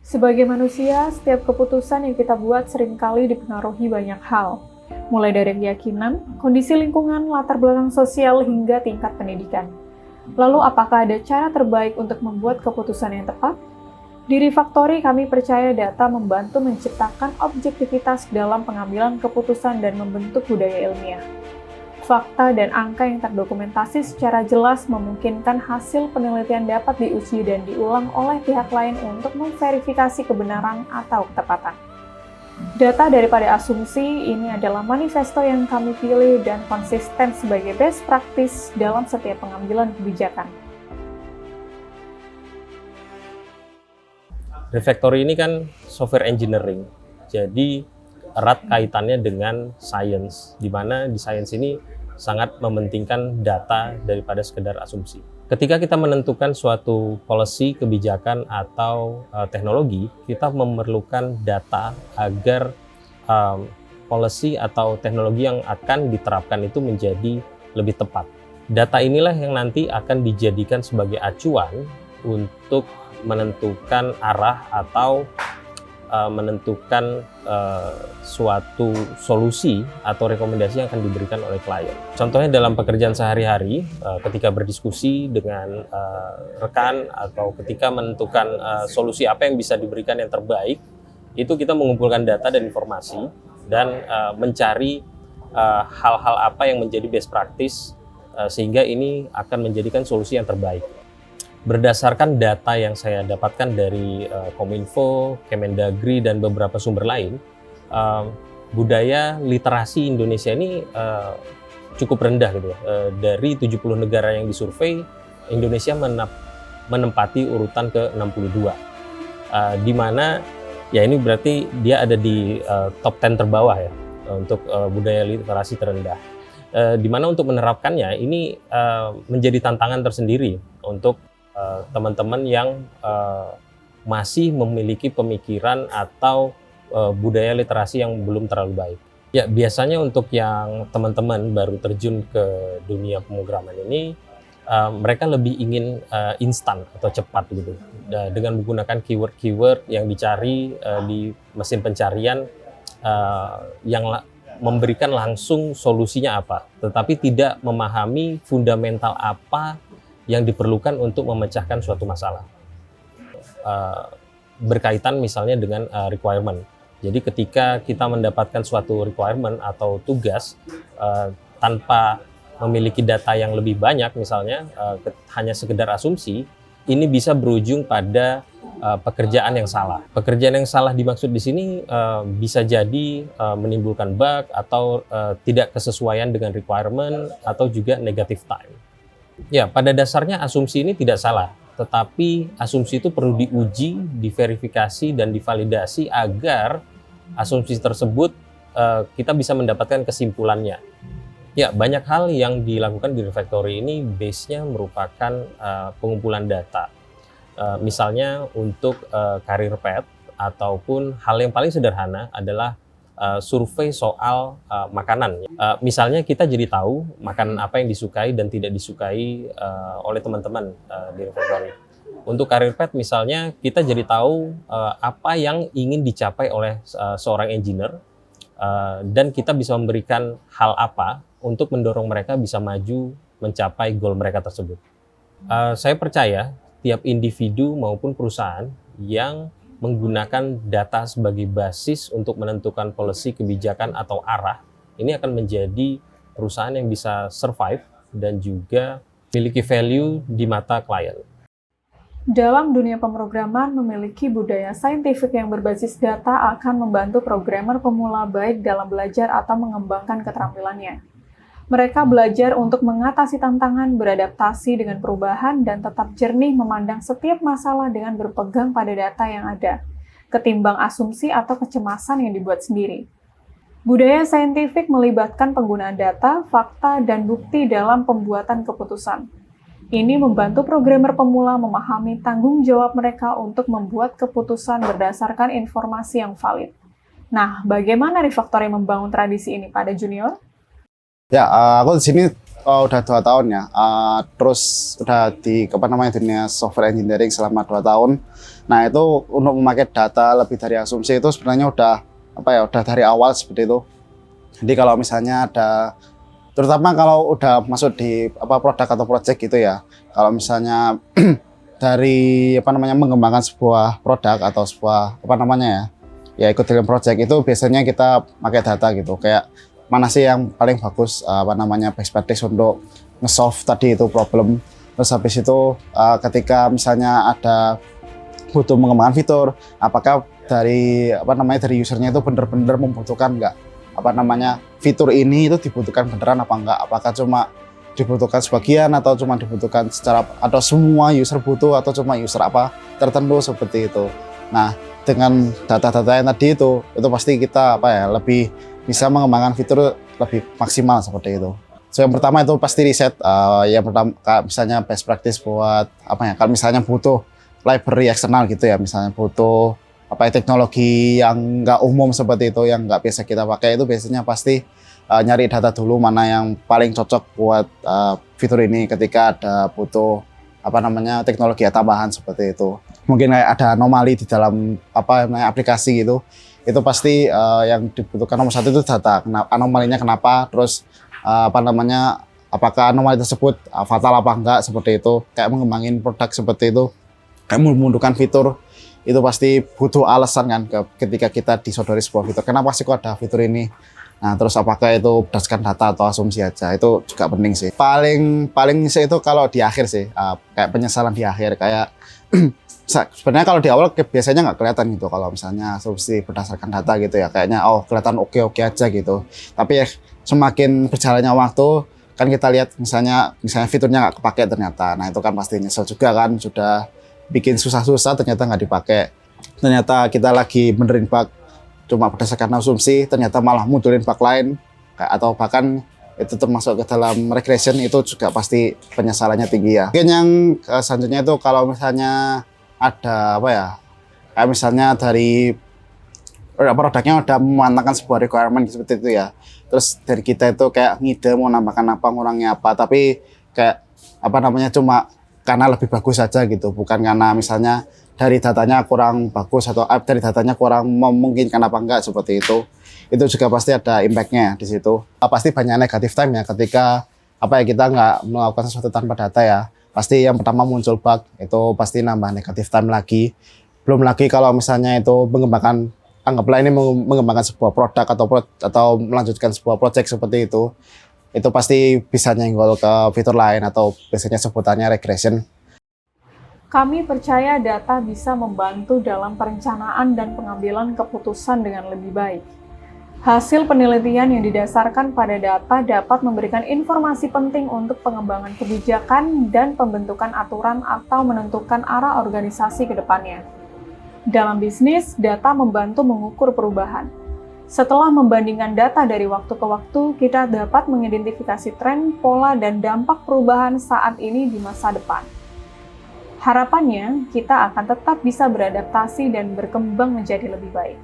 Sebagai manusia, setiap keputusan yang kita buat seringkali dipengaruhi banyak hal. Mulai dari keyakinan, kondisi lingkungan, latar belakang sosial, hingga tingkat pendidikan. Lalu, apakah ada cara terbaik untuk membuat keputusan yang tepat? Di Refactory, kami percaya data membantu menciptakan objektivitas dalam pengambilan keputusan dan membentuk budaya ilmiah. Fakta dan angka yang terdokumentasi secara jelas memungkinkan hasil penelitian dapat diuji dan diulang oleh pihak lain untuk memverifikasi kebenaran atau ketepatan. Data daripada asumsi ini adalah manifesto yang kami pilih dan konsisten sebagai best practice dalam setiap pengambilan kebijakan. Refactory ini kan software engineering, jadi erat kaitannya dengan science, di mana di science ini sangat mementingkan data daripada sekedar asumsi. Ketika kita menentukan suatu policy, kebijakan, atau teknologi, kita memerlukan data agar policy atau teknologi yang akan diterapkan itu menjadi lebih tepat. Data inilah yang nanti akan dijadikan sebagai acuan untuk menentukan arah atau menentukan suatu solusi atau rekomendasi yang akan diberikan oleh klien. Contohnya dalam pekerjaan sehari-hari, ketika berdiskusi dengan rekan atau ketika menentukan solusi apa yang bisa diberikan yang terbaik, itu kita mengumpulkan data dan informasi dan mencari hal-hal apa yang menjadi best practice sehingga ini akan menjadikan solusi yang terbaik. Berdasarkan data yang saya dapatkan dari Kominfo, Kemendagri, dan beberapa sumber lain, budaya literasi Indonesia ini cukup rendah gitu ya. Dari 70 negara yang disurvei, Indonesia menempati urutan ke-62. Di mana ya ini berarti dia ada di top 10 terbawah ya untuk budaya literasi terendah. Di mana untuk menerapkannya ini menjadi tantangan tersendiri untuk teman-teman yang masih memiliki pemikiran atau budaya literasi yang belum terlalu baik. Ya, biasanya untuk yang teman-teman baru terjun ke dunia pemrograman ini, mereka lebih ingin instan atau cepat gitu. Dengan menggunakan keyword-keyword yang dicari di mesin pencarian yang memberikan langsung solusinya apa, tetapi tidak memahami fundamental apa yang diperlukan untuk memecahkan suatu masalah. Berkaitan misalnya dengan requirement. Jadi ketika kita mendapatkan suatu requirement atau tugas tanpa memiliki data yang lebih banyak misalnya, hanya sekedar asumsi, ini bisa berujung pada pekerjaan yang salah. Pekerjaan yang salah dimaksud di sini bisa jadi menimbulkan bug atau tidak kesesuaian dengan requirement atau juga negative time. Ya, pada dasarnya asumsi ini tidak salah, tetapi asumsi itu perlu diuji, diverifikasi, dan divalidasi agar asumsi tersebut kita bisa mendapatkan kesimpulannya. Ya, banyak hal yang dilakukan di Refactory ini base-nya merupakan pengumpulan data. Misalnya untuk career path ataupun hal yang paling sederhana adalah survei soal makanan. Misalnya kita jadi tahu makanan apa yang disukai dan tidak disukai oleh teman-teman di Refactory. Untuk career path misalnya kita jadi tahu apa yang ingin dicapai oleh seorang engineer dan kita bisa memberikan hal apa untuk mendorong mereka bisa maju mencapai goal mereka tersebut. Saya percaya tiap individu maupun perusahaan yang menggunakan data sebagai basis untuk menentukan policy, kebijakan, atau arah, ini akan menjadi perusahaan yang bisa survive dan juga memiliki value di mata klien. Dalam dunia pemrograman, memiliki budaya saintifik yang berbasis data akan membantu programmer pemula baik dalam belajar atau mengembangkan keterampilannya. Mereka belajar untuk mengatasi tantangan, beradaptasi dengan perubahan, dan tetap jernih memandang setiap masalah dengan berpegang pada data yang ada, ketimbang asumsi atau kecemasan yang dibuat sendiri. Budaya saintifik melibatkan penggunaan data, fakta, dan bukti dalam pembuatan keputusan. Ini membantu programmer pemula memahami tanggung jawab mereka untuk membuat keputusan berdasarkan informasi yang valid. Nah, bagaimana Refactory membangun tradisi ini pada junior? Ya, aku di sini Oh, udah 2 tahun ya. Terus udah di apa namanya dunia software engineering selama 2 tahun. Nah itu untuk memakai data lebih dari asumsi itu sebenarnya udah apa ya, udah dari awal seperti itu. Jadi kalau misalnya ada, terutama kalau udah masuk di apa produk atau project gitu ya. Kalau misalnya dari apa namanya mengembangkan sebuah produk atau sebuah apa namanya ya ikut dalam project itu biasanya kita pakai data gitu. Kayak mana sih yang paling bagus apa namanya best practice untuk nge-solve tadi itu problem. Terus habis itu ketika misalnya ada butuh mengembangkan fitur, apakah dari apa namanya dari usernya itu benar-benar membutuhkan nggak apa namanya fitur ini itu dibutuhkan beneran apa enggak, apakah cuma dibutuhkan sebagian atau cuma dibutuhkan secara atau semua user butuh atau cuma user apa tertentu seperti itu. Nah dengan data-data yang tadi itu pasti kita apa ya lebih bisa mengembangkan fitur lebih maksimal seperti itu. So yang pertama itu pasti riset. Yang pertama misalnya best practice buat apa ya? Kalau misalnya butuh library eksternal gitu ya, misalnya butuh apa ya, teknologi yang nggak umum seperti itu, yang nggak biasa kita pakai itu biasanya pasti nyari data dulu mana yang paling cocok buat fitur ini ketika ada butuh apa namanya teknologi tambahan seperti itu. Mungkin kayak ada anomali di dalam apa namanya aplikasi gitu. Itu pasti yang dibutuhkan nomor satu itu data. Anomalinya kenapa, terus apa namanya, apakah anomali tersebut fatal apa enggak seperti itu. Kayak mengembangin produk seperti itu, kayak membutuhkan fitur, itu pasti butuh alasan kan ketika kita disodori sebuah fitur. Kenapa sih kok ada fitur ini? Nah, terus apakah itu berdasarkan data atau asumsi aja, itu juga penting sih. Paling sih itu kalau di akhir sih, kayak penyesalan di akhir, kayak sebenarnya kalau di awal biasanya nggak kelihatan gitu kalau misalnya asumsi berdasarkan data gitu ya, kayaknya oh kelihatan oke-oke aja gitu. Tapi ya semakin berjalannya waktu kan kita lihat misalnya fiturnya nggak kepake ternyata. Nah itu kan pasti nyesel juga kan, sudah bikin susah-susah ternyata nggak dipakai. Ternyata kita lagi benerin bug cuma berdasarkan asumsi, ternyata malah munculin bug lain, atau bahkan itu termasuk ke dalam regression, itu juga pasti penyesalannya tinggi ya. Mungkin yang selanjutnya itu kalau misalnya ada apa ya, kayak misalnya dari produknya udah memantapkan sebuah requirement seperti itu ya, terus dari kita itu kayak ngide mau nambahkan apa, ngurangnya apa, tapi kayak apa namanya cuma karena lebih bagus saja gitu, bukan karena misalnya dari datanya kurang bagus atau dari datanya kurang memungkinkan apa enggak seperti itu juga pasti ada impact-nya di situ. Pasti banyak negatif time ya ketika apa ya kita nggak melakukan sesuatu tanpa data ya. Pasti yang pertama muncul bug, itu pasti nambah negatif time lagi. Belum lagi kalau misalnya itu mengembangkan, anggaplah ini mengembangkan sebuah produk atau melanjutkan sebuah project seperti itu pasti bisa nyenggol ke fitur lain atau biasanya sebutannya regression. Kami percaya data bisa membantu dalam perencanaan dan pengambilan keputusan dengan lebih baik. Hasil penelitian yang didasarkan pada data dapat memberikan informasi penting untuk pengembangan kebijakan dan pembentukan aturan atau menentukan arah organisasi ke depannya. Dalam bisnis, data membantu mengukur perubahan. Setelah membandingkan data dari waktu ke waktu, kita dapat mengidentifikasi tren, pola, dan dampak perubahan saat ini di masa depan. Harapannya, kita akan tetap bisa beradaptasi dan berkembang menjadi lebih baik.